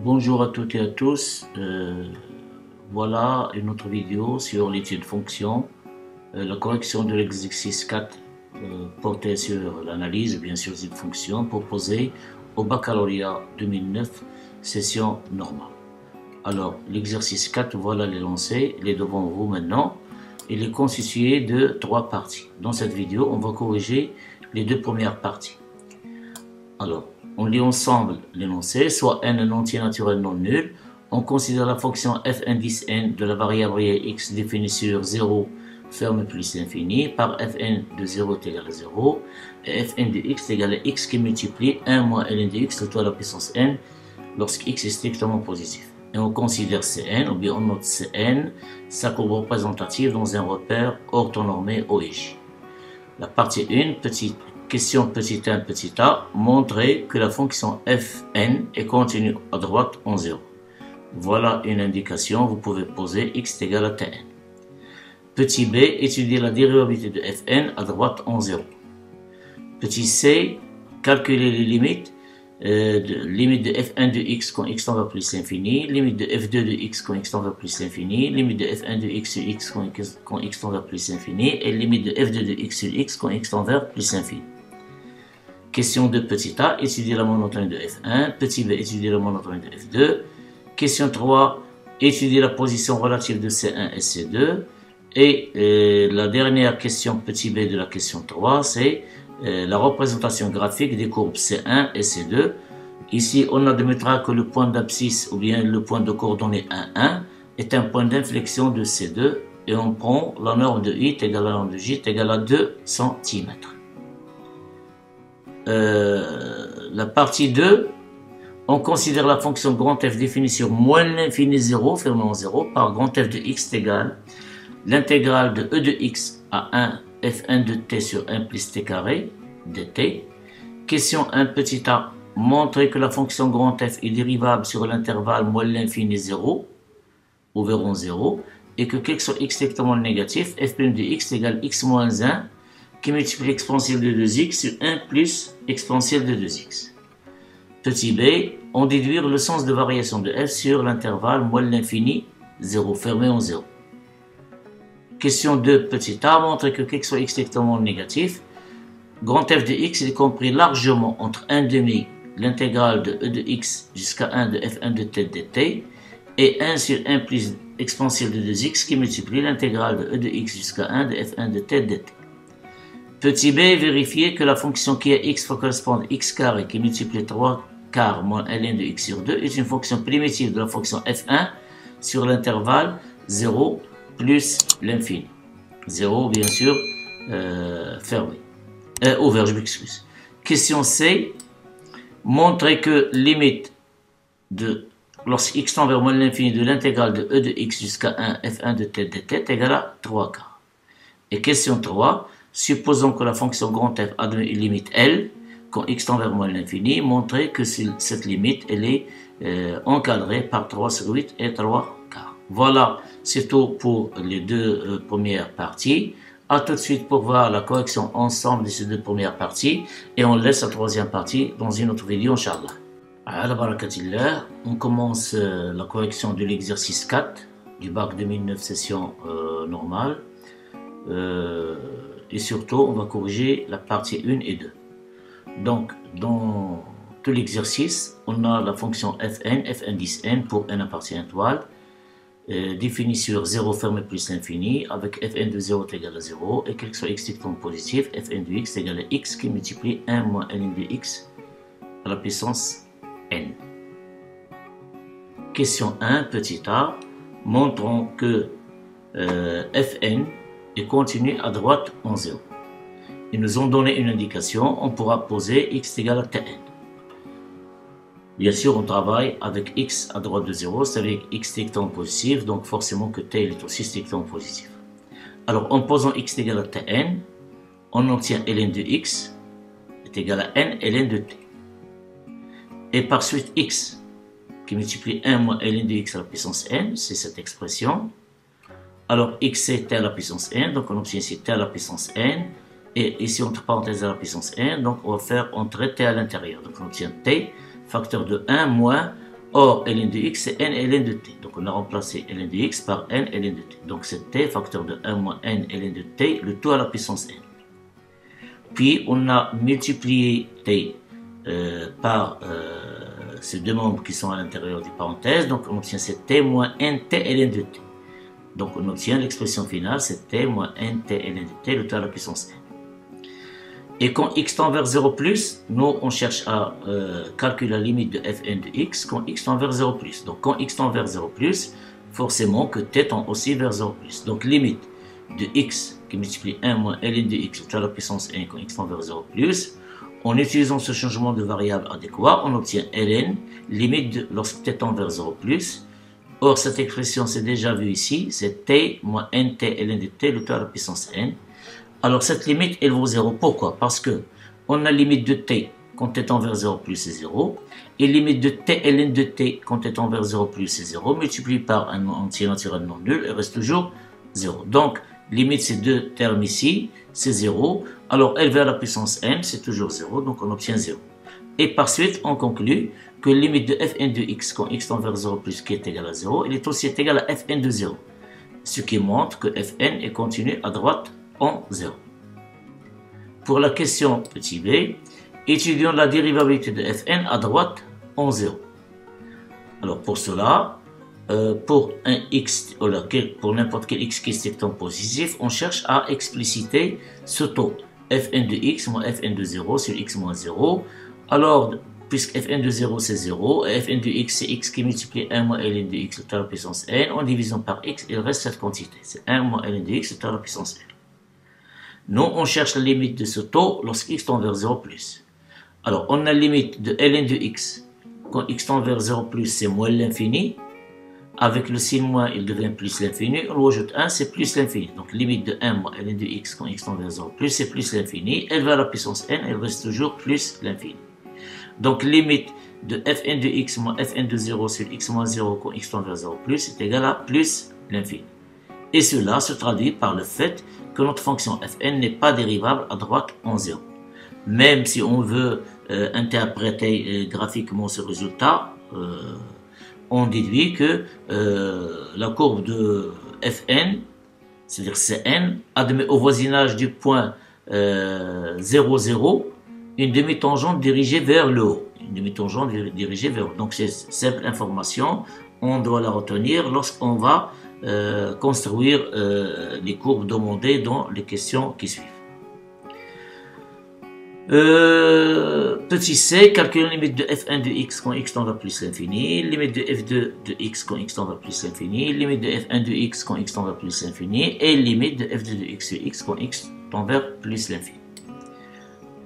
Bonjour à toutes et à tous. Voilà une autre vidéo sur l'étude fonction, la correction de l'exercice 4 porté sur l'analyse, bien sûr, cette fonction proposée au baccalauréat 2009, session normale. Alors, l'exercice 4, voilà l'énoncé, il est devant vous maintenant. Il est constitué de 3 parties. Dans cette vidéo, on va corriger les 2 premières parties. Alors, on lit ensemble l'énoncé, soit n un entier naturel non nul. On considère la fonction f indice n de la variable réelle x définie sur 0 ferme plus l'infini par fn de 0 est égal à 0 et fn de x est égal à x qui multiplie 1 moins ln de x tout à la puissance n lorsque x est strictement positif. Et on considère Cn, ou bien on note Cn, sa courbe représentative dans un repère orthonormé OEJ. La partie 1, question petit 1, petit a, montrer que la fonction fn est continue à droite en 0. Voilà une indication, vous pouvez poser x est égal à tn. Petit b, étudier la dérivabilité de fn à droite en 0. Petit c, calculer les limites. Limite de f1 de x quand x tend vers plus l'infini, limite de f2 de x quand x tend vers plus l'infini, limite de f1 de x sur x quand x tend vers plus l'infini, et limite de f2 de x sur x quand x tend vers plus l'infini. Question de petit a, étudier la monotonie de f1, petit b, étudier la monotonie de f2. Question 3, étudier la position relative de c1 et c2. Et la dernière question petit b de la question 3, c'est la représentation graphique des courbes C1 et C2. Ici, on admettra que le point d'abscisse ou bien le point de coordonnées 1, 1 est un point d'inflexion de C2 et on prend la norme de I égale à la norme de J égale à 2 cm. La partie 2, on considère la fonction grand F définie sur moins l'infini 0, fermé en 0, par grand F de x égale l'intégrale de E de x à 1 f1 de t sur 1 plus t carré dt. Question 1 petit a, montrer que la fonction grand F est dérivable sur l'intervalle moins l'infini 0 ouvert en 0 et que quel que soit x strictement négatif, f' de x égale x moins 1 qui multiplie l'exponentielle de 2x sur 1 plus exponentielle de 2x. Petit b, on déduire le sens de variation de f sur l'intervalle moins l'infini 0 fermé en 0. Question 2, petit a, montrer que quel que soit x strictement négatif, grand f de x est compris largement entre 1 demi l'intégrale de e de x jusqu'à 1 de f1 de t dt et 1 sur 1 plus exponentielle de 2x qui multiplie l'intégrale de e de x jusqu'à 1 de f1 de t dt. Petit b, vérifier que la fonction qui est x fois correspond à x carré qui multiplie 3 quarts moins ln de x sur 2 est une fonction primitive de la fonction f1 sur l'intervalle 0 plus l'infini. 0, bien sûr, fermé. Ouvert, je m'excuse. Question C. Montrer que limite de, lorsque x tend vers moins l'infini de l'intégrale de e de x jusqu'à 1 f1 de t dt est égale à 3 quarts. Et question 3. Supposons que la fonction grand f admet une limite L quand x tend vers moins l'infini. Montrer que cette limite, elle est encadrée par 3 sur 8 et 3 quarts. Voilà, c'est tout pour les 2 premières parties. A tout de suite pour voir la correction ensemble de ces 2 premières parties. Et on laisse la 3e partie dans une autre vidéo, Inch'Allah. Ala barakatillah, on commence la correction de l'exercice 4 du bac 2009 session normale. Et surtout, on va corriger la partie 1 et 2. Donc, dans tout l'exercice, on a la fonction fn, f indice n pour n appartient à étoile. Défini sur 0 fermé plus l'infini avec fn de 0 est égal à 0 et quel que soit x strictement positif, fn de x est égal à x qui multiplie 1 moins ln de x à la puissance n. Question 1, petit a, montrons que fn est continu à droite en 0. Ils nous ont donné une indication, on pourra poser x égale à tn. Bien sûr, on travaille avec x à droite de 0, c'est-à-dire x strictement positif, donc forcément que t est aussi strictement positif. Alors, en posant x égale à tn, on obtient ln de x est égal à n ln de t. Et par suite, x qui multiplie 1 moins ln de x à la puissance n, c'est cette expression. Alors, x c'est t à la puissance n, donc on obtient ici t à la puissance n. Et ici, entre parenthèses à la puissance n, donc on va faire entrer t à l'intérieur. Donc on obtient t, facteur de 1 moins Or, ln de x, c'est n ln de t. Donc, on a remplacé ln de x par n ln de t. Donc, c'est t facteur de 1 moins n ln de t, le tout à la puissance n. Puis, on a multiplié t par ces deux membres qui sont à l'intérieur des parenthèses. Donc, on obtient c'est t moins nt ln de t. Donc, on obtient l'expression finale, c'est t moins nt ln de t, le tout à la puissance n. Et quand x tend vers 0 plus, nous, on cherche à calculer la limite de fn de x quand x tend vers 0 plus. Donc, quand x tend vers 0 plus, forcément que t tend aussi vers 0 plus. Donc, limite de x qui multiplie 1 moins ln de x, le tout à la puissance n quand x tend vers 0 plus, en utilisant ce changement de variable adéquat, on obtient ln, limite de, lorsque t tend vers 0 plus. Or, cette expression, c'est déjà vu ici, c'est t moins nt ln de t, le tout à la puissance n. Alors, cette limite, elle vaut 0. Pourquoi? Parce que on a limite de t quand t tend vers 0 plus, c'est 0. Et limite de t ln de t quand t tend vers 0 plus, c'est 0. Multiplié par un entier naturel non nul, il reste toujours 0. Donc, limite ces deux termes ici, c'est 0. Alors, L vers la puissance n, c'est toujours 0. Donc, on obtient 0. Et par suite, on conclut que limite de fn de x quand x tend vers 0 plus qui est égal à 0, elle est aussi égale à fn de 0. Ce qui montre que fn est continu à droite en 0. Pour la question petit b, étudions la dérivabilité de fn à droite en 0. Alors pour cela, pour un x, pour n'importe quel x qui est strictement positif, on cherche à expliciter ce taux fn de x moins fn de 0 sur x moins 0. Alors, puisque fn de 0 c'est 0, et fn de x c'est x qui multiplie 1 moins ln de x à la puissance n, en divisant par x, il reste cette quantité, c'est 1 moins ln de x à la puissance n. Nous, on cherche la limite de ce taux lorsque x tend vers 0 plus. Alors, on a la limite de ln de x. Quand x tend vers 0 plus, c'est moins l'infini. Avec le signe moins, il devient plus l'infini. On lui ajoute 1, c'est plus l'infini. Donc, limite de 1 moins ln de x quand x tend vers 0 plus, c'est plus l'infini. Elle va à la puissance n, elle reste toujours plus l'infini. Donc, limite de fn de x moins fn de 0 sur x moins 0 quand x tend vers 0 plus est égal à plus l'infini. Et cela se traduit par le fait que notre fonction fn n'est pas dérivable à droite en 0. Même si on veut interpréter graphiquement ce résultat, on déduit que la courbe de fn, c'est-à-dire Cn, admet au voisinage du point 0, 0, une demi-tangente dirigée vers le haut. Une demi-tangente dirigée vers le haut. Donc c'est simple information, on doit la retenir lorsqu'on va construire les courbes demandées dans les questions qui suivent. Petit c, calculer la limite de f1 de x quand x tend vers plus l'infini, limite de f2 de x quand x tend vers plus l'infini, limite de f1 de x quand x tend vers plus l'infini, et limite de f2 de x sur x quand x tend vers plus l'infini.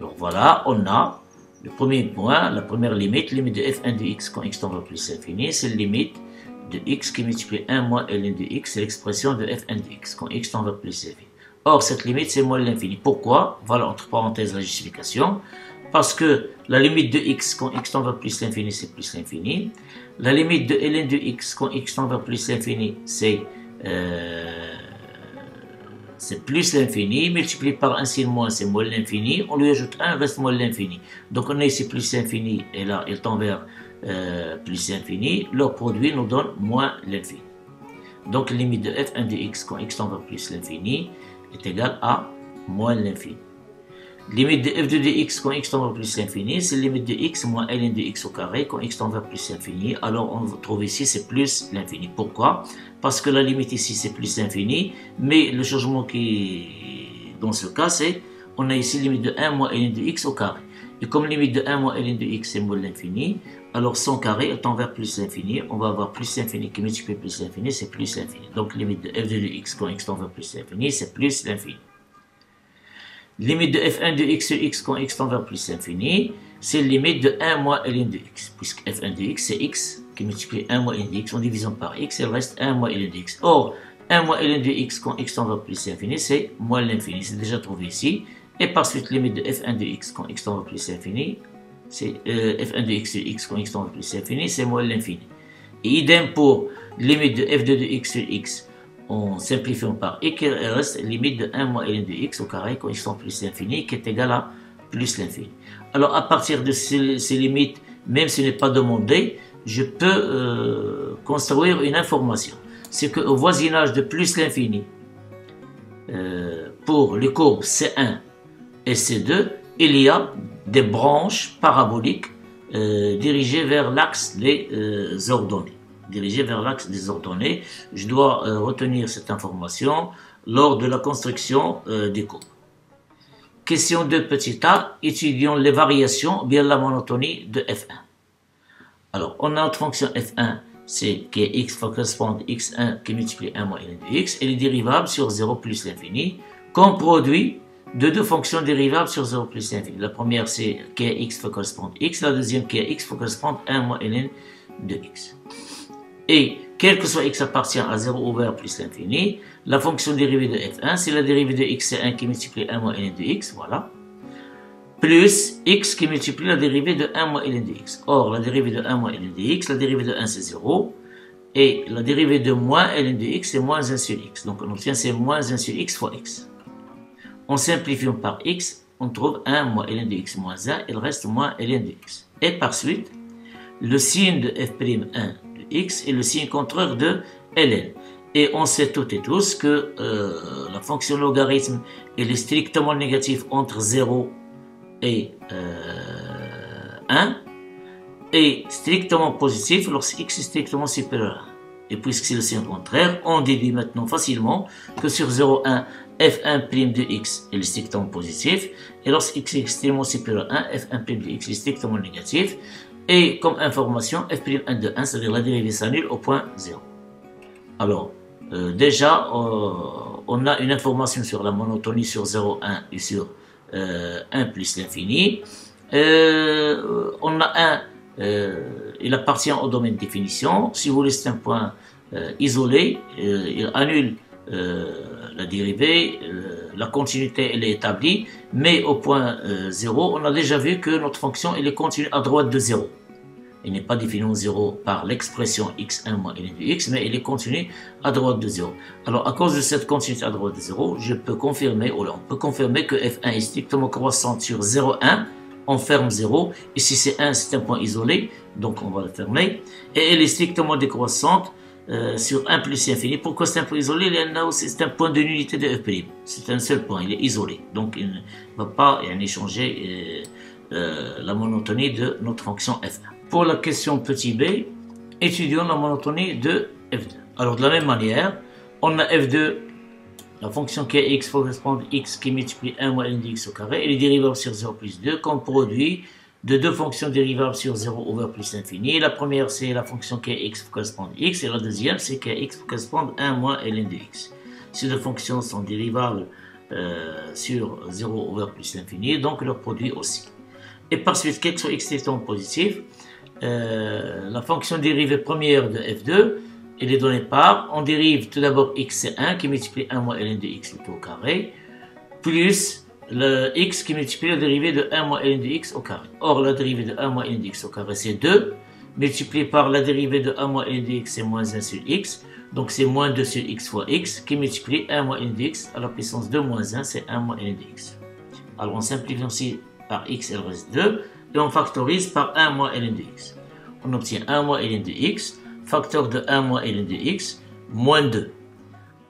Donc voilà, on a le premier point, la première limite, limite de f1 de x quand x tend vers plus l'infini, c'est la limite de x qui multiplie 1 moins ln de x, c'est l'expression de fn de x quand x tend vers plus l'infini. Or, cette limite, c'est moins l'infini. Pourquoi? Voilà, entre parenthèses, la justification. Parce que la limite de x quand x tend vers plus l'infini, c'est plus l'infini. La limite de ln de x quand x tend vers plus l'infini, c'est plus l'infini. Multiplié par un signe moins, c'est moins l'infini. On lui ajoute 1, reste moins l'infini. Donc, on a ici plus l'infini, et là, il tend vers plus l'infini. Leur produit nous donne moins l'infini. Donc, la limite de f1 de x quand x tend vers plus l'infini est égal à moins l'infini. Limite de f2 de x quand x tend vers plus l'infini, c'est limite de x moins ln de x au carré quand x tend vers plus l'infini. Alors on trouve ici c'est plus l'infini. Pourquoi? Parce que la limite ici c'est plus l'infini, mais le changement qui dans ce cas c'est on a ici limite de 1 moins ln de x au carré. Et comme limite de 1 moins ln de x c'est moins l'infini, alors son carré tend vers plus l'infini, on va avoir plus l'infini qui multiplie plus l'infini, c'est plus l'infini. Donc limite de f2 de x quand x tend vers plus l'infini, c'est plus l'infini. Limite de f1 de x sur x quand x tend vers plus l'infini, c'est limite de 1 moins ln de x, puisque f1 de x c'est x qui multiplie 1 moins ln de x en divisant par x, il reste 1 moins ln de x. Or, 1 moins ln de x quand x tend vers plus l'infini, c'est moins l'infini, c'est déjà trouvé ici. Et par suite, limite de f1 de x quand x tend vers plus l'infini, c'est f1 de x sur x quand x tend vers plus l'infini, c'est moins l'infini. Et idem pour limite de f2 de x sur x, en simplifiant par x, il reste limite de 1 moins ln de x au carré quand x tend plus l'infini, qui est égal à plus l'infini. Alors à partir de ces limites, même si ce n'est pas demandé, je peux construire une information. C'est qu'au voisinage de plus l'infini, pour les courbes C1 et C2, il y a des branches paraboliques dirigées vers l'axe des ordonnées. Je dois retenir cette information lors de la construction des courbes. Question 2 petit a, étudions les variations, bien la monotonie de F1. Alors, on a notre fonction F1, c'est que x correspond à x1 qui multiplie 1 moins ln de x, et les dérivables sur 0 plus l'infini, comme produit de deux fonctions dérivables sur 0 plus l'infini. La première, c'est kx correspond à x, la deuxième, kx correspond à 1 moins ln de x. Et quel que soit x appartient à 0 ouvert plus l'infini, la fonction dérivée de f1, c'est la dérivée de x, c'est 1 qui multiplie 1 moins ln de x, voilà, plus x qui multiplie la dérivée de 1 moins ln de x. Or, la dérivée de 1 moins ln de x, la dérivée de 1 c'est 0, et la dérivée de moins ln de x c'est moins 1 sur x. Donc on obtient c'est moins 1 sur x fois x. En simplifiant par x, on trouve 1 moins ln de x moins 1, il reste moins ln de x. Et par suite, le signe de f'1 de x est le signe contraire de ln. Et on sait toutes et tous que la fonction logarithme elle est strictement négative entre 0 et 1 et strictement positif lorsque x est strictement supérieur à 1. Et puisque c'est le signe contraire, on déduit maintenant facilement que sur 0,1, f1' de x est strictement positif, et lorsque x est extrêmement supérieur à 1, f1' de x est strictement négatif, et comme information, f'1 de 1, c'est-à-dire la dérivée s'annule au point 0. Alors, déjà, on a une information sur la monotonie sur 0,1 et sur 1 plus l'infini. On a un, il appartient au domaine de définition. Si vous voulez, c'est un point isolé, il annule la dérivée, la continuité elle est établie, mais au point 0, on a déjà vu que notre fonction elle est continue à droite de 0. Il n'est pas défini en 0 par l'expression x1 moins ln de x, mais il est continu à droite de 0. Alors, à cause de cette continuité à droite de 0, je peux confirmer, ou là, on peut confirmer que f1 est strictement croissante sur 0,1, on ferme 0. Ici, c'est 1, c'est un point isolé, donc on va le fermer. Et elle est strictement décroissante sur 1 plus infini. Pourquoi c'est un point isolé? C'est un point de nullité de f'. C'est un seul point, il est isolé. Donc, il ne va pas changer la monotonie de notre fonction f1. Pour la question petit b, étudions la monotonie de f2. Alors de la même manière, on a f2, la fonction qui est x correspond à x qui multiplie 1 moins ln de x au carré, et les dérivables sur 0 plus 2 comme produit de deux fonctions dérivables sur 0 over plus l'infini. La première c'est la fonction qui est x correspond à x, et la deuxième c'est qui est x correspond à 1 moins ln de x. Ces deux fonctions sont dérivables sur 0 over plus l'infini, donc leur produit aussi. Et par suite, quel que soit x étant positif, la fonction dérivée première de f2, elle est donnée par, on dérive tout d'abord x c'est 1 qui multiplie 1 moins ln de x tout au carré, plus le x qui multiplie la dérivée de 1 moins ln de x au carré. Or, la dérivée de 1 moins ln de x au carré c'est 2, multiplié par la dérivée de 1 moins ln de x c'est moins 1 sur x, donc c'est moins 2 sur x fois x, qui multiplie 1 moins ln de x à la puissance de moins 1, c'est 1 moins ln de x. Alors, on simplifie aussi par x, il reste 2, et on factorise par 1 moins ln de x. On obtient 1 moins ln de x, facteur de 1 moins ln de x, moins 2.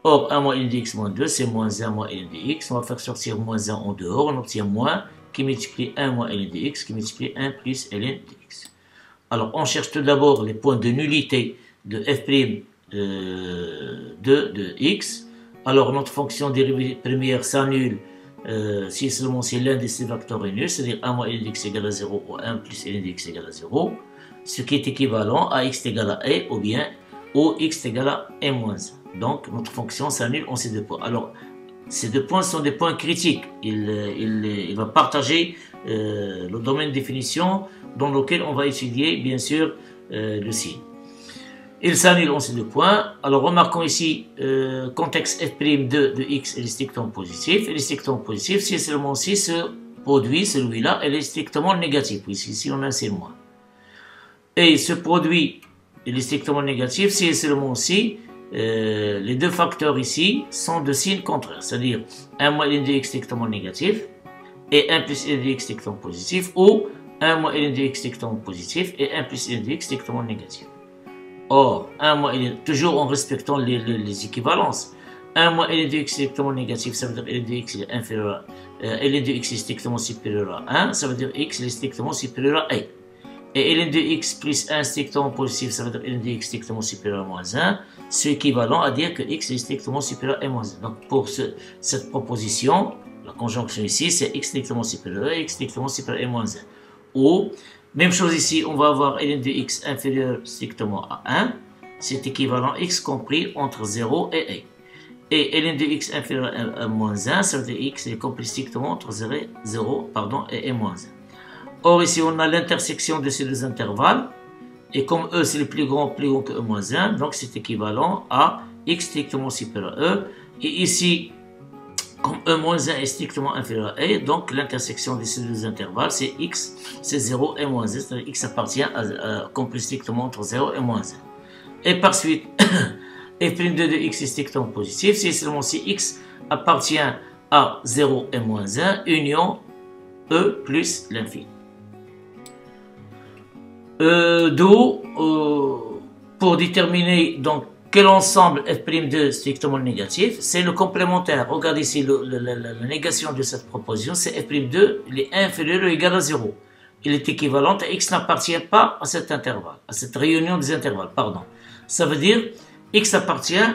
Or, 1 moins ln de x moins 2, c'est moins 1 moins ln de x. On va faire sortir moins 1 en dehors, on obtient moins qui multiplie 1 moins ln de x, qui multiplie 1 plus ln de x. Alors, on cherche tout d'abord les points de nullité de f' de x. Alors, notre fonction dérivée première s'annule si seulement si l'un de ces vecteurs est nul, c'est-à-dire 1 moins ln de x égale à 0 ou 1 plus ln de x égale à 0, ce qui est équivalent à x égale à e ou bien au x égale à e moins 1. Donc notre fonction s'annule en ces deux points. Alors ces deux points sont des points critiques. Il va partager le domaine de définition dans lequel on va étudier bien sûr le signe. Il s'annule en ces deux points. Alors remarquons ici, contexte f' de x est strictement positif. Il est strictement positif si seulement si ce produit, celui-là, est strictement négatif. Ici on a un signe moins. Et ce produit, il est strictement négatif si seulement si les deux facteurs ici sont de signes contraires. C'est-à-dire 1 moins ln de x strictement négatif et 1 plus ln de x strictement positif, ou 1 moins ln de x strictement positif et 1 plus ln de x strictement négatif. Or, 1 moins ln, toujours en respectant les équivalences, 1 moins ln de x strictement négatif, ça veut dire ln de x est inférieur à ln de x est strictement supérieur à 1, ça veut dire x est strictement supérieur à a. Et ln de x plus 1 strictement positif, ça veut dire ln de x strictement supérieur à moins 1, c'est équivalent à dire que x est strictement supérieur à moins 1. Donc pour cette proposition, la conjonction ici, c'est x strictement supérieur à x strictement supérieur à moins 1. Ou, même chose ici, on va avoir ln de x inférieur strictement à 1, c'est équivalent x compris entre 0 et a. Et ln de x inférieur à moins 1, ça veut dire x est compris strictement entre 0 et moins 1. Or ici on a l'intersection de ces deux intervalles, et comme e c'est le plus grand que e moins 1, donc c'est équivalent à x strictement supérieur à e, et ici, comme e moins 1 est strictement inférieur à a, donc l'intersection de ces deux intervalles c'est x, c'est 0 et moins 1, c'est-à-dire x appartient à compris strictement entre 0 et moins 1. Et par suite, f'2 de x est strictement positif, c'est seulement si x appartient à 0 et moins 1, union e plus l'infini. D'où, pour déterminer donc quel ensemble f'2 strictement négatif, c'est le complémentaire. Regardez ici la négation de cette proposition, c'est f'2, il est inférieur ou égal à 0. Il est équivalent à x n'appartient pas à cet intervalle, à cette réunion des intervalles, pardon. Ça veut dire x appartient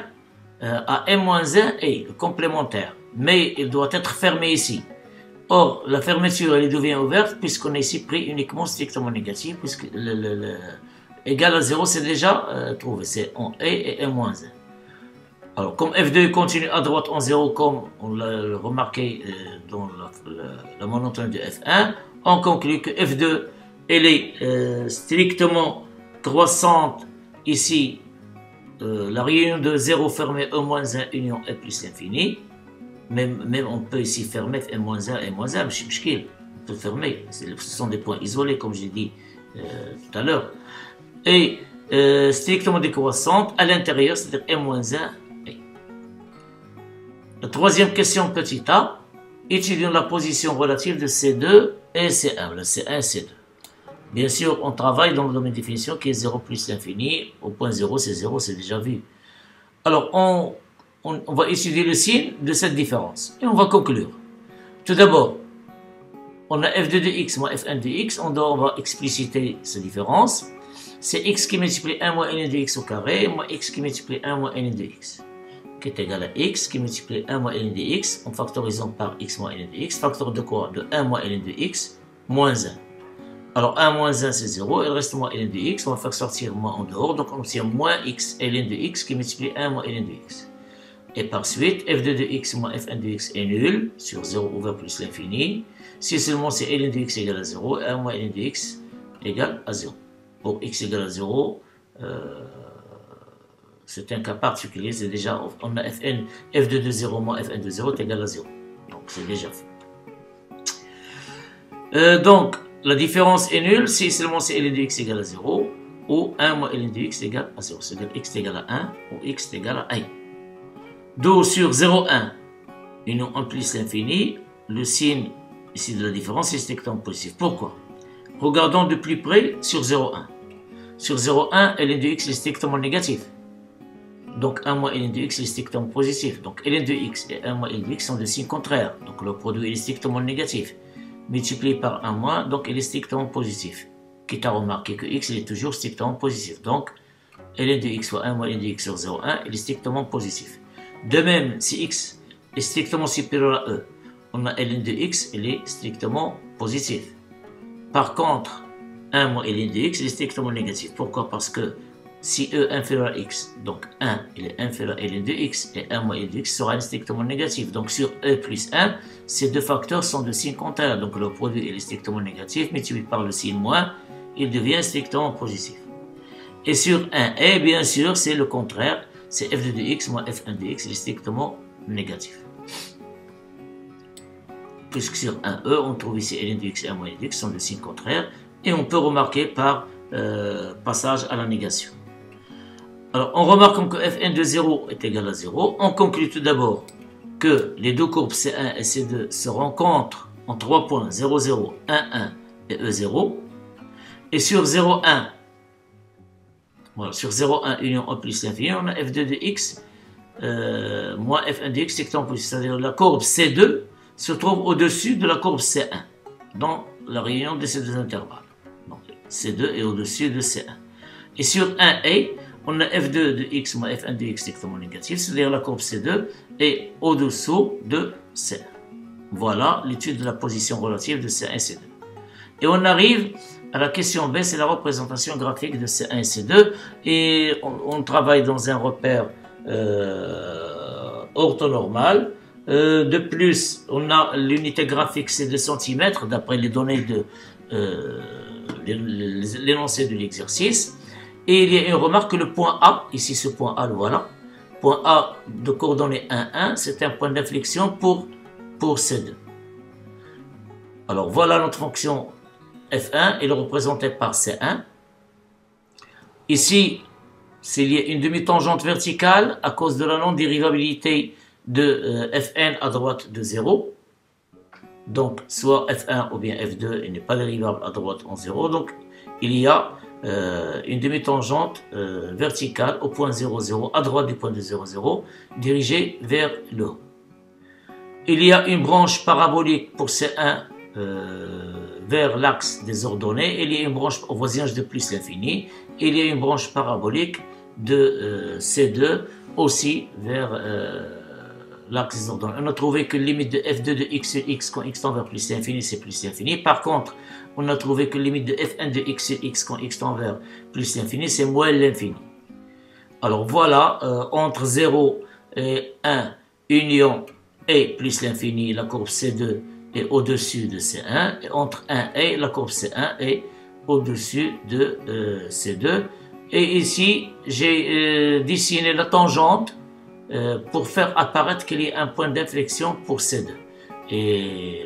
à m-1 et le complémentaire, mais il doit être fermé ici. Or, la fermeture, elle devient ouverte puisqu'on a ici pris uniquement strictement négatif, puisque égal à 0, c'est déjà trouvé, c'est en a et m-1. Alors, comme f2 continue à droite en 0, comme on l'a remarqué dans la monotone de f1, on conclut que f2, elle est strictement croissante ici, la réunion de 0 fermée e-1 union e plus l'infini. Même on peut ici fermer m-1 et m-1, on peut fermer, ce sont des points isolés comme j'ai dit tout à l'heure. Et strictement décroissante à l'intérieur, c'est-à-dire m-1 et. La troisième question petit a, étudions la position relative de C2 et C1, le C1 et C2. Bien sûr, on travaille dans le domaine de définition qui est 0 plus l'infini, au point 0 c'est 0, c'est déjà vu. Alors on va étudier le signe de cette différence. Et on va conclure. Tout d'abord, on a f2 de x moins f1 de x. On va expliciter cette différence. C'est x qui multiplie 1 moins ln de x au carré, moins x qui multiplie 1 moins ln de x, qui est égal à x qui multiplie 1 moins ln de x en factorisant par x moins ln de x. Facteur de quoi? De 1 moins ln de x moins 1. Alors 1 moins 1 c'est 0, il reste moins ln de x. On va faire sortir moins en dehors. Donc on obtient moins x ln de x qui multiplie 1 moins ln de x. Et par suite, f2 de x moins f1 de x est nul, sur 0 ouvert plus l'infini, si seulement c'est ln de x égale à 0, 1 moins ln de x égale à 0. Pour x égale à 0, c'est un cas particulier, c'est déjà, on a f2 de 0 moins f1 de 0 est égal à 0. Donc c'est déjà fait. Donc, la différence est nulle si seulement c'est ln de x égale à 0, ou 1 moins ln de x égale à 0, c'est-à-dire x égale à 1, ou x égale à 1. D'où sur 0,1, union en plus l'infini, le signe ici de la différence est strictement positif. Pourquoi? Regardons de plus près sur 0,1. Sur 0,1, ln de x est strictement négatif. Donc 1 moins ln de x est strictement positif. Donc ln de x et 1 moins ln de x sont de signes contraires. Donc le produit est strictement négatif. Multiplié par 1 moins, donc il est strictement positif. Quitte à remarquer que x est toujours strictement positif. Donc ln de x fois 1 moins ln de x sur 0,1, il est strictement positif. De même, si x est strictement supérieur à e, on a ln de x, il est strictement positif. Par contre, 1 moins ln de x, il est strictement négatif. Pourquoi? Parce que si e est inférieur à x, donc 1, il est inférieur à ln de x, et 1 moins ln de x sera strictement négatif. Donc sur e plus 1, ces deux facteurs sont de signes contraires. Donc le produit il est strictement négatif, multiplié par le signe moins, il devient strictement positif. Et sur 1 et, bien sûr, c'est le contraire. C'est f2 de x moins f1 de x, il est strictement négatif. Puisque sur 1e, on trouve ici ln de x et 1 moins ln de x sont de signes contraires. Et on peut remarquer par passage à la négation. Alors, en remarquant que fn de 0 est égal à 0, on conclut tout d'abord que les deux courbes C1 et C2 se rencontrent en 3 points 0, 0, 1, 1 et E0. Et sur 0,1, voilà, sur 0,1 union A plus l'infini, on a f2 de x moins f1 de x sectant plus. C'est-à-dire la courbe C2 se trouve au-dessus de la courbe C1 dans la réunion de ces deux intervalles. Donc C2 est au-dessus de C1. Et sur 1A, on a f2 de x moins f1 de x strictement négatif, c'est-à-dire la courbe C2 est au-dessous de C1. Voilà l'étude de la position relative de C1 et C2. Et on arrive à la question B, c'est la représentation graphique de C1 et C2. Et on travaille dans un repère orthonormal. De plus, on a l'unité graphique, c'est de centimètres, d'après les données de l'énoncé de l'exercice. Et il y a une remarque que le point A, ici ce point A, le voilà, point A de coordonnées 1, 1, c'est un point d'inflexion pour C2. Alors voilà notre fonction F1, elle est représentée par C1. Ici, s'il y a une demi-tangente verticale à cause de la non-dérivabilité de Fn à droite de 0. Donc, soit F1 ou bien F2, il n'est pas dérivable à droite en 0. Donc, il y a une demi-tangente verticale au point 0, 0, à droite du point de 0, 0, dirigée vers le haut. Il y a une branche parabolique pour C1 vers l'axe des ordonnées. Il y a une branche au voisinage de plus l'infini. Il y a une branche parabolique de C2 aussi vers l'axe des ordonnées. On a trouvé que la limite de f2 de x sur x quand x tend vers plus l'infini, c'est plus l'infini. Par contre, on a trouvé que la limite de f1 de x sur x quand x tend vers plus l'infini, c'est moins l'infini. Alors voilà, entre 0 et 1, union et plus l'infini, la courbe C2 est au-dessus de C1. Et entre 1 et la courbe C1 est au-dessus de C2. Et ici, j'ai dessiné la tangente pour faire apparaître qu'il y a un point d'inflexion pour C2. Et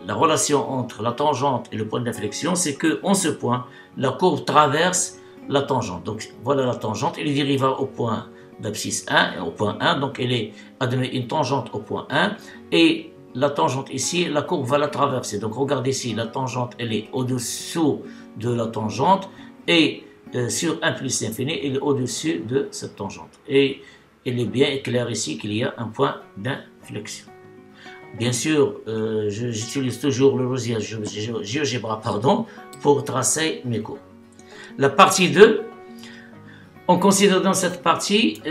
la relation entre la tangente et le point d'inflexion, c'est qu'en ce point, la courbe traverse la tangente. Donc voilà la tangente, elle est dérivable au point d'abscisse 1 et au point 1, donc elle a donné une tangente au point 1, et la tangente ici, la courbe va la traverser. Donc regardez ici, la tangente, elle est au-dessous de la tangente, et sur 1 plus l'infini, elle est au-dessus de cette tangente. Et il est bien clair ici qu'il y a un point d'inflexion. Bien sûr, j'utilise toujours le logiciel GeoGebra pour tracer mes courbes. La partie 2, on considère dans cette partie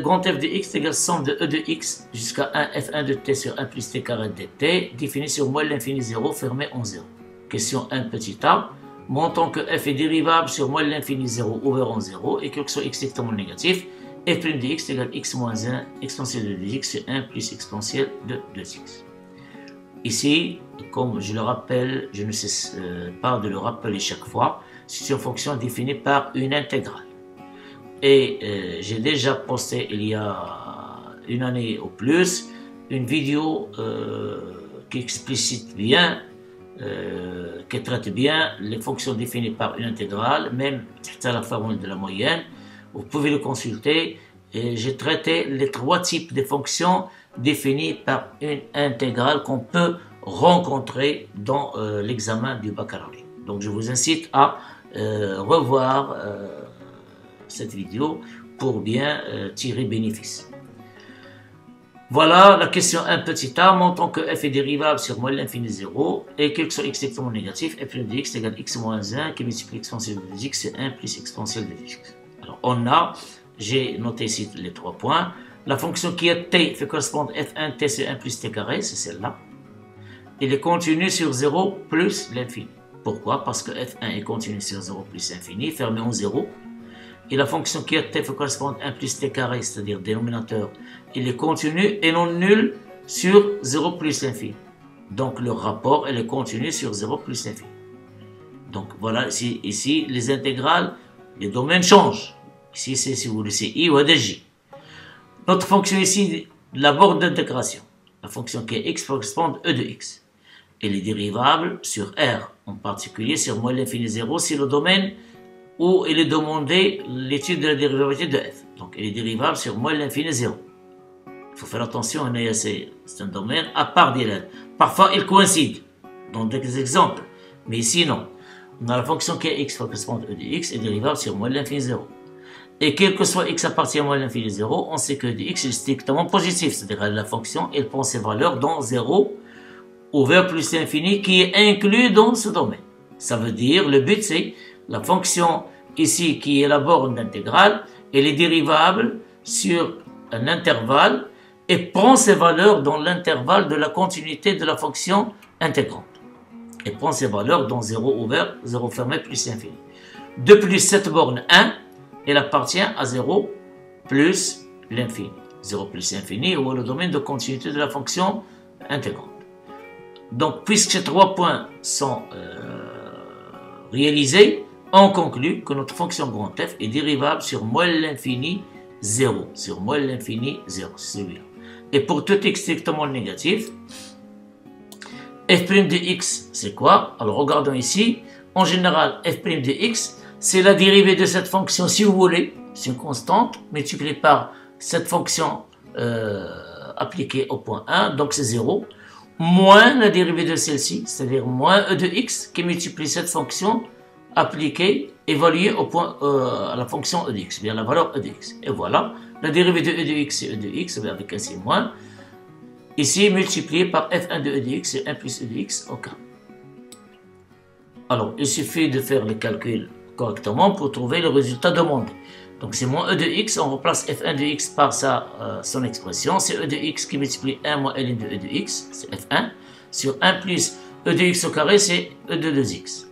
grand f de x égale somme de e de x jusqu'à 1 f1 de t sur 1 plus t carré dt, défini sur moins l'infini 0 fermé en 0. Question 1 petit a, montrant que f est dérivable sur moins l'infini 0 ouvert en 0 et que soit x strictement négatif, f' de x égale x moins 1 exponentielle de 2x sur 1 plus exponentielle de 2x. Ici, comme je le rappelle, je ne cesse pas de le rappeler chaque fois, c'est une fonction définie par une intégrale. Et j'ai déjà posté il y a une année ou plus une vidéo qui explicite bien, qui traite bien les fonctions définies par une intégrale, même à la formule de la moyenne. Vous pouvez le consulter. Et j'ai traité les trois types de fonctions définies par une intégrale qu'on peut rencontrer dans l'examen du baccalauréat. Donc je vous incite à revoir cette vidéo pour bien tirer bénéfice. Voilà la question 1 petit a, montrant que f est dérivable sur moins l'infini 0 et quel que soit x strictement négatif, f' de x égale x moins 1 qui multiplie exponentielle de 2x, c'est 1 plus exponentielle de 2x. Alors on a, j'ai noté ici les 3 points. La fonction qui est t fait correspondre f1 t sur 1 plus t carré, c'est celle-là. Elle est continue sur 0 plus l'infini. Pourquoi? Parce que f1 est continue sur 0 plus l'infini, fermé en 0. Et la fonction qui est t fait correspondre à 1 plus t carré, c'est-à-dire dénominateur, il est continu et non nul sur 0 plus l'infini. Donc le rapport, elle est continue sur 0 plus l'infini. Donc voilà, ici les intégrales, les domaines changent. Ici, c'est si vous laissez i ou à j. Notre fonction ici, la borne d'intégration, la fonction qui est x correspond à e de x. Elle est dérivable sur R, en particulier sur moins l'infini 0, c'est le domaine où il est demandé l'étude de la dérivabilité de f. Donc elle est dérivable sur moins l'infini 0. Il faut faire attention, c'est un domaine à part d'élèves. Parfois, ils coïncident. Dans des exemples, Mais ici, non. On a la fonction qui est x fois correspondante e de x est dérivable sur moins l'infini 0. Et quel que soit x appartient à moins l'infini 0, on sait que e de x est strictement positif. C'est-à-dire la fonction, elle prend ses valeurs dans 0 ouvert plus l'infini qui est inclus dans ce domaine. Ça veut dire, le but c'est la fonction ici qui est la borne d'intégrale, elle est dérivable sur un intervalle et prend ses valeurs dans l'intervalle de la continuité de la fonction intégrante. Et prend ses valeurs dans 0 ouvert, 0 fermé plus l'infini. De plus, cette borne 1, elle appartient à 0 plus l'infini. 0 plus l'infini ou le domaine de continuité de la fonction intégrante. Donc, puisque ces 3 points sont réalisés, on conclut que notre fonction grand F est dérivable sur moins l'infini 0. Sur moins l'infini 0, c'est celui-là. Et pour tout x strictement négatif, f' de x, c'est quoi? Alors, regardons ici. En général, f' de x, c'est la dérivée de cette fonction, si vous voulez, c'est une constante, multipliée par cette fonction appliquée au point 1, donc c'est 0, moins la dérivée de celle-ci, c'est-à-dire moins e de x, qui multiplie cette fonction appliquée, évaluée au point, à la fonction e de x, bien la valeur e de x. Et voilà, la dérivée de e de x, c'est e de x, avec un signe moins, ici multiplié par f1 de e de x, c'est 1 plus e de x au cas. Alors, il suffit de faire le calcul correctement pour trouver le résultat demandé. Donc, c'est moins e de x, on remplace f1 de x par son expression. C'est e de x qui multiplie 1 moins ln de e de x, c'est f1. Sur 1 plus e de x au carré, c'est e de 2x.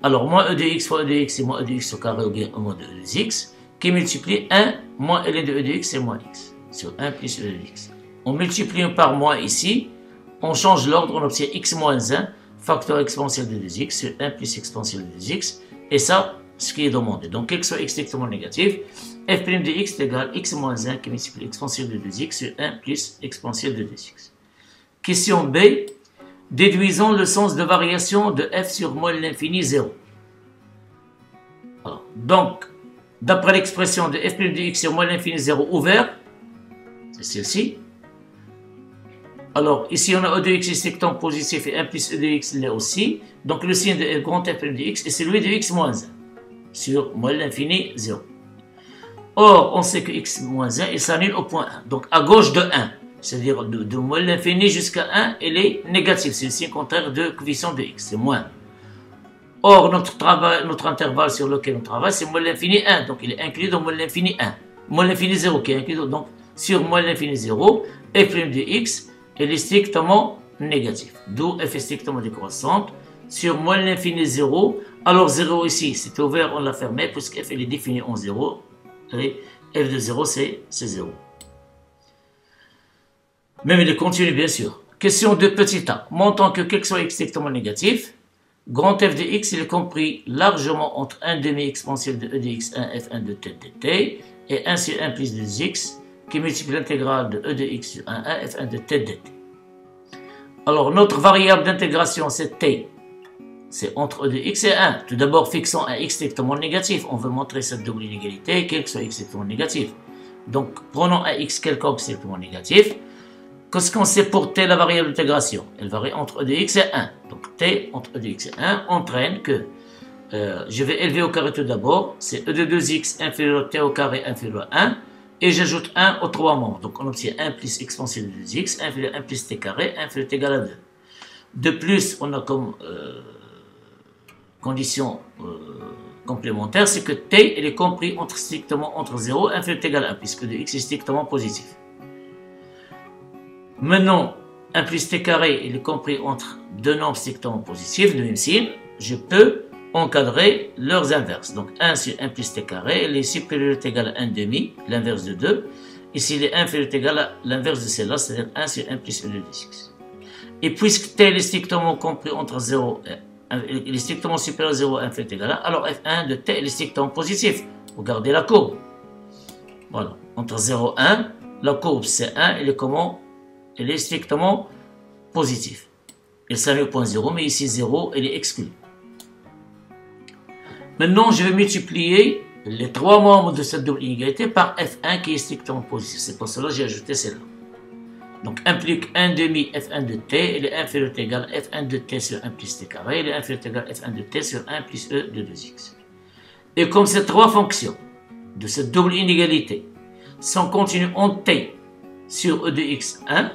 Alors, moins e de x fois e de x, c'est moins e de x au carré ou bien moins de e de x, qui multiplie 1 moins ln de e de x, c'est moins x. Sur 1 plus e de x. On multiplie par moins ici, on change l'ordre, on obtient x moins 1, facteur exponentiel de 2x, sur 1 plus exponentiel de 2x, et ça, ce qui est demandé. Donc, quel que soit x strictement négatif, f' de x est égal à x moins 1 qui multiplie exponentiel de 2x sur 1 plus exponentiel de 2x. Question B. Déduisons le sens de variation de f sur moins l'infini 0. Alors, donc, d'après l'expression de f' de x sur moins l'infini 0 ouvert, c'est celle-ci. Alors, ici, on a e de x est strictement positif et 1 plus e de x l'est aussi. Donc, le signe de grand f' de x est celui de x moins 1 sur moins l'infini 0. Or, on sait que x moins 1, il s'annule au point 1. Donc, à gauche de 1, c'est-à-dire de moins l'infini jusqu'à 1, elle est négative. C'est le signe contraire de coefficient de x, c'est moins. Or, notre intervalle sur lequel on travaille, c'est moins l'infini 1. Donc, il est inclus dans moins l'infini 1. Moins l'infini 0 qui est inclus. Donc, sur moins l'infini 0, f' de x, elle est strictement négative. D'où f est strictement décroissante. Sur moins l'infini 0, alors 0 ici, c'est ouvert, on l'a fermé, puisque f elle est définie en 0. Et f de 0, c'est 0. Même il est continu, bien sûr. Question de petit a. Montrant que quel que soit x strictement négatif, grand f de x, il est compris largement entre 1 demi exponentiel de e de x, 1 f1 de t dt, et 1 sur 1 plus 2x, qui multiplie l'intégrale de e de x sur 1 f1 de t dt. Alors, notre variable d'intégration, c'est t. C'est entre e de x et 1. Tout d'abord, fixons un x strictement négatif. On veut montrer cette double inégalité, quel que soit x strictement négatif. Donc, prenons un x quelconque strictement négatif. Qu'est-ce qu'on sait pour t, la variable d'intégration? Elle varie entre e de x et 1. Donc, t entre e de x et 1 entraîne que je vais élever au carré tout d'abord. C'est e de 2x inférieur à t au carré inférieur à 1. Et j'ajoute 1 aux 3 membres. Donc, on obtient 1 plus exponentielle de 2x inférieur à 1 plus t carré inférieur égal à 2. De plus, on a comme condition complémentaire, c'est que t elle est compris strictement entre 0 et inférieur égal à 1, puisque de x est strictement positif. Maintenant, 1 plus t carré, il est compris entre deux nombres strictement positifs, de même signe, je peux encadrer leurs inverses. Donc 1 sur 1 plus t carré, elle est supérieure ou égale à 1 demi, l'inverse de 2. Ici, il est inférieur ou égal à l'inverse de celle-là, c'est-à-dire 1 sur 1 plus e de x. Et puisque t est strictement compris entre 0 et il est strictement supérieur à 0 et inférieur égal à 1, alors f1 de t est strictement positif. Regardez la courbe. Voilà. Entre 0 et 1, la courbe c'est 1, elle est comment? Elle est strictement positive. Elle s'annule au point 0, mais ici 0, elle est exclue. Maintenant, je vais multiplier les 3 membres de cette double inégalité par f1 qui est strictement positif. C'est pour cela que j'ai ajouté celle-là. Donc implique 1 demi f1 de t, il est inférieur ou égal à f1 de t sur 1 plus t carré, il est inférieur ou égal à f1 de t sur 1 plus e de 2x. Et comme ces trois fonctions de cette double inégalité sont continues en t sur e de x1,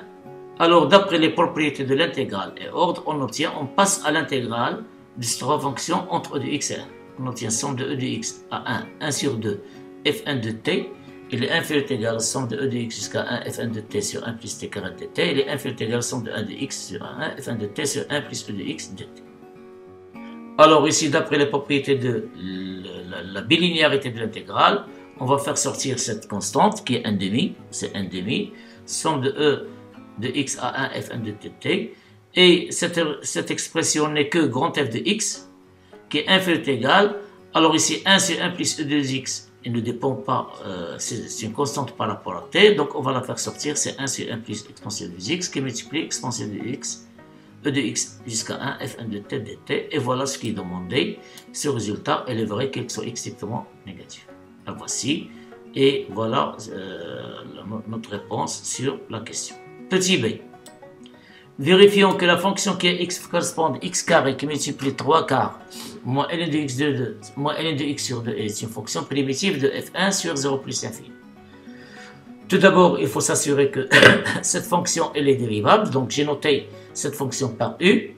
alors d'après les propriétés de l'intégrale et ordre, on passe à l'intégrale de ces trois fonctions entre e de x et 1. On obtient somme de e de x à 1 sur 2 f1 de t, il est inférieur ou égal à somme de e de x jusqu'à 1 f1 de t sur 1 plus t carré de t, il est inférieur ou égal à somme de 1 de x sur 1 f1 de t sur 1 plus e de x de t. Alors ici, d'après les propriétés de la bilinéarité de l'intégrale, on va faire sortir cette constante qui est 1 demi, c'est 1 demi, somme de e de x à 1 f1 de tt, et cette expression n'est que grand f de x, qui est inférieur ou égal, alors ici 1 sur 1 plus e de x, il ne dépend pas, c'est une constante par rapport à t, donc on va la faire sortir, c'est 1 sur 1 plus exponentielle de x, qui multiplie exponentielle de x, e de x jusqu'à 1 f1 de t dt, et voilà ce qui est demandé. Ce résultat, il est vrai qu'il soit strictement négatif. La voici, et voilà notre réponse sur la question. Petit b. Vérifions que la fonction qui est x correspond à x carré qui multiplie 3 quarts moins ln de x de 2 moins ln de x sur 2 est une fonction primitive de f1 sur 0 plus infini. Tout d'abord, il faut s'assurer que cette fonction elle est dérivable, donc j'ai noté cette fonction par u.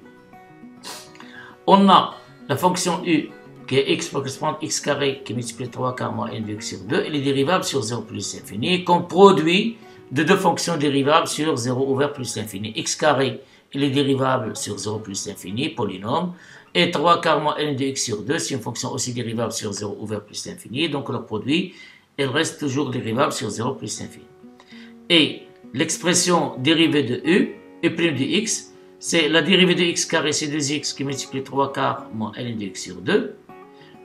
On a la fonction u qui est x correspond à x carré qui multiplie 3 quarts moins ln de x sur 2, elle est dérivable sur 0 plus infini comme produit de deux fonctions dérivables sur 0 ouvert plus l'infini. X carré, il est dérivable sur 0 plus l'infini, polynôme. Et 3 quarts moins ln de x sur 2, c'est une fonction aussi dérivable sur 0 ouvert plus l'infini. Donc le produit, il reste toujours dérivable sur 0 plus l'infini. Et l'expression dérivée de u, u' de x, c'est la dérivée de x carré, c'est 2x qui multiplie 3 quarts moins ln de x sur 2,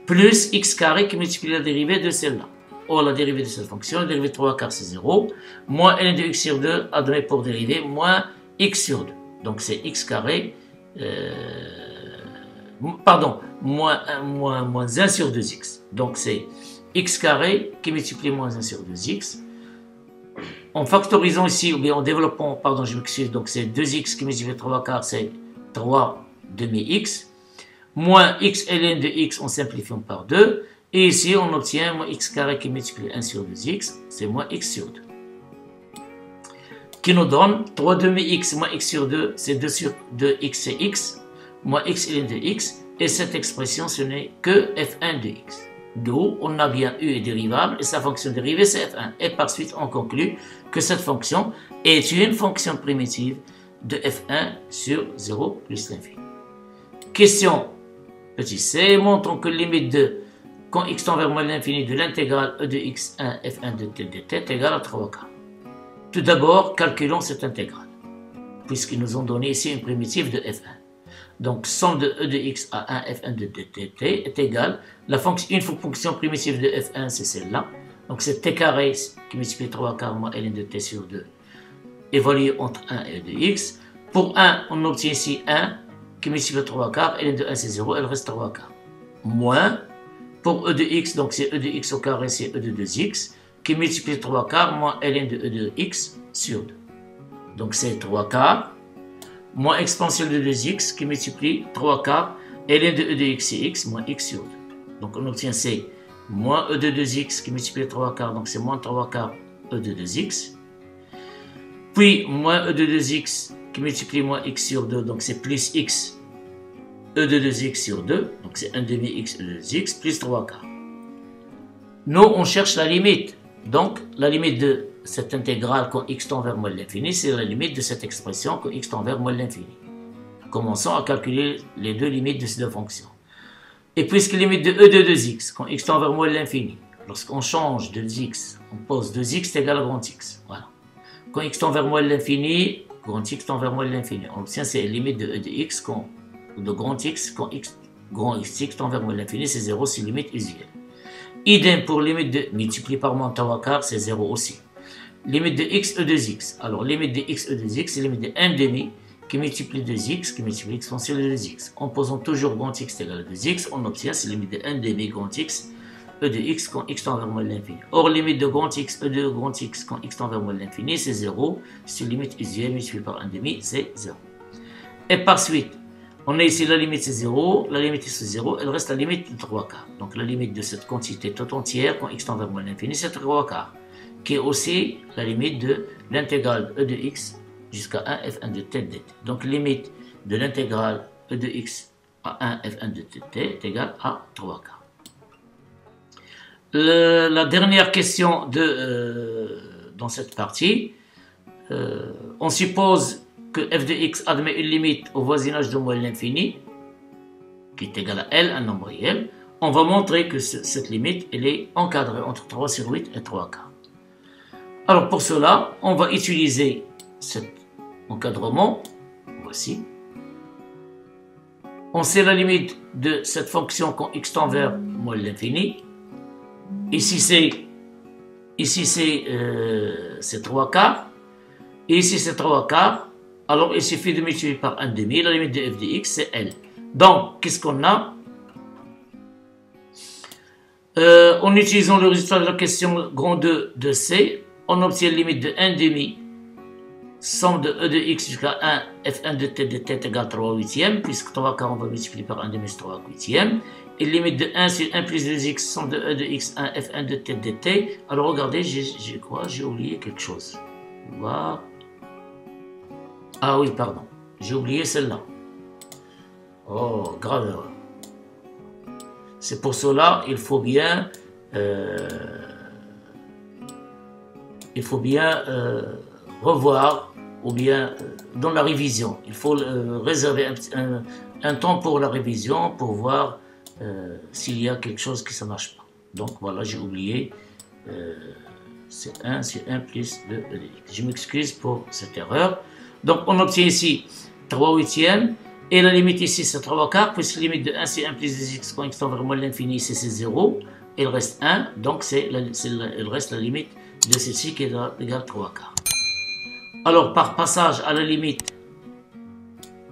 plus x carré qui multiplie la dérivée de celle-là. Or, la dérivée de cette fonction, la dérivée de 3 quarts, c'est 0. Moins ln de x sur 2, admet pour dérivée, moins x sur 2. Donc, c'est x carré, moins 1 sur 2x. Donc, c'est x carré qui multiplie moins 1 sur 2x. En factorisant ici, ou bien en développant, pardon, je m'excuse, donc c'est 2x qui multiplie 3 quarts, c'est 3 demi-x. Moins x ln de x en simplifiant par 2. Et ici, on obtient moins x carré qui multiplie 1 sur 2x, c'est moins x sur 2. Qui nous donne 3 demi-x moins x sur 2, c'est 2 sur 2x, c'est x, moins x ln de x, et cette expression, ce n'est que f1 de x. D'où on a bien u est dérivable, et sa fonction dérivée, c'est f1. Et par suite, on conclut que cette fonction est une fonction primitive de f1 sur 0 plus l'infini. Question petit c, montrons que limite de quand x tend vers moins l'infini de l'intégrale e de x1 f1 de t dt est égale à 3 quarts. Tout d'abord, calculons cette intégrale, puisqu'ils nous ont donné ici une primitive de f1. Donc, somme de e de x à 1 f1 de dt est égale, une fonction primitive de f1, c'est celle-là. Donc, c'est t carré qui multiplie 3 quarts moins ln de t sur 2, évalué entre 1 et e de x. Pour 1, on obtient ici 1 qui multiplie 3 quarts, ln de 1 c'est 0, elle reste 3 quarts. Moins, pour e de x, donc c'est e de x au carré, c'est e de 2x, qui multiplie 3 quarts moins ln de e de x sur 2. Donc c'est 3 quarts, moins exponentielle de 2x, qui multiplie 3 quarts, ln de e de x c'est x, moins x sur 2. Donc on obtient c'est moins e de 2x, qui multiplie 3 quarts, donc c'est moins 3 quarts e de 2x. Puis moins e de 2x, qui multiplie moins x sur 2, donc c'est plus x, e de 2x sur 2, donc c'est 1 demi x e de 2x, plus 3 quarts. Nous, on cherche la limite. Donc, la limite de cette intégrale quand x tend vers moins l'infini, c'est la limite de cette expression quand x tend vers moins l'infini. Commençons à calculer les deux limites de ces deux fonctions. Et puisque la limite de e de 2x quand x tend vers moins l'infini, lorsqu'on change de x, on pose 2x est égal à grand x. Voilà. Quand x tend vers moins l'infini, grand x tend vers moins l'infini. On obtient c'est la limite de e de x quand de grand x quand grand x tend vers moins l'infini, c'est 0, c'est limite usuelle. Idem pour limite de multiplié par moins 3 quarts, c'est 0 aussi. Limite de x e de x. Alors, limite de x e de x, c'est limite de 1 demi qui multiplie 2x, qui multiplie exponentielle de 2x. En posant toujours grand x égale à 2x, on obtient c'est limite de 1 demi grand x e de x quand x tend vers moins l'infini. Or, limite de grand x, e de grand x quand x tend vers moins l'infini, c'est 0. Si limite usuelle multipliée par 1,5, c'est 0. Et par suite, on a ici la limite c'est 0, la limite c'est 0, elle reste la limite de 3 quarts. Donc la limite de cette quantité toute entière quand x tend vers moins l'infini, c'est 3 quarts, qui est aussi la limite de l'intégrale e de x jusqu'à 1 f1 de t dt. Donc limite de l'intégrale e de x à 1 f1 de t est égale à 3 quarts. La dernière question dans cette partie, on suppose que f de x admet une limite au voisinage de moins l'infini, qui est égale à L, un nombre réel. On va montrer que cette limite, elle est encadrée entre 3/8 et 3 quarts. Alors pour cela, on va utiliser cet encadrement. Voici. On sait la limite de cette fonction quand x tend vers moins l'infini. Ici c'est 3 quarts. Et ici c'est 3 quarts. Alors il suffit de multiplier par 1,5. La limite de f de x c'est L. Donc qu'est-ce qu'on a? En utilisant le résultat de la question grand 2 de C, on obtient la limite de 1,5 somme de e de x jusqu'à 1 f1 de t est égale 3 huitièmes, puisque 3 quarts on va multiplier par 1,5 c'est 3 huitièmes. Et limite de 1 sur 1 plus 2x somme de e de x 1 f1 de t dt. Alors regardez, j'ai oublié quelque chose. Voilà. Ah oui, pardon, j'ai oublié celle-là. Oh, grave erreur. C'est pour cela il faut bien revoir, ou bien dans la révision. Il faut réserver un temps pour la révision pour voir s'il y a quelque chose qui ne marche pas. Donc voilà, j'ai oublié. C'est 1 sur 1 plus 2 e de x. Je m'excuse pour cette erreur. Donc on obtient ici 3 huitièmes. Et la limite ici c'est 3 quarts, puisque la limite de 1 sur 1 plus 2x quand x tend vers moins l'infini, ici c'est 0. Il reste 1, donc il reste la limite de ceci qui est égale 3 quarts. Alors par passage à la limite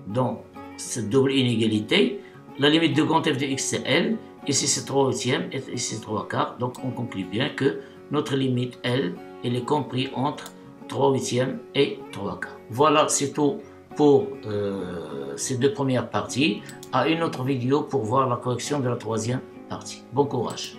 dans cette double inégalité, la limite de grand f de x c'est L, ici c'est 3 huitièmes, et ici c'est 3 quarts. Donc on conclut bien que notre limite L, elle est comprise entre 3 huitièmes et 3 quarts. Voilà, c'est tout pour ces deux premières parties. À une autre vidéo pour voir la correction de la troisième partie. Bon courage.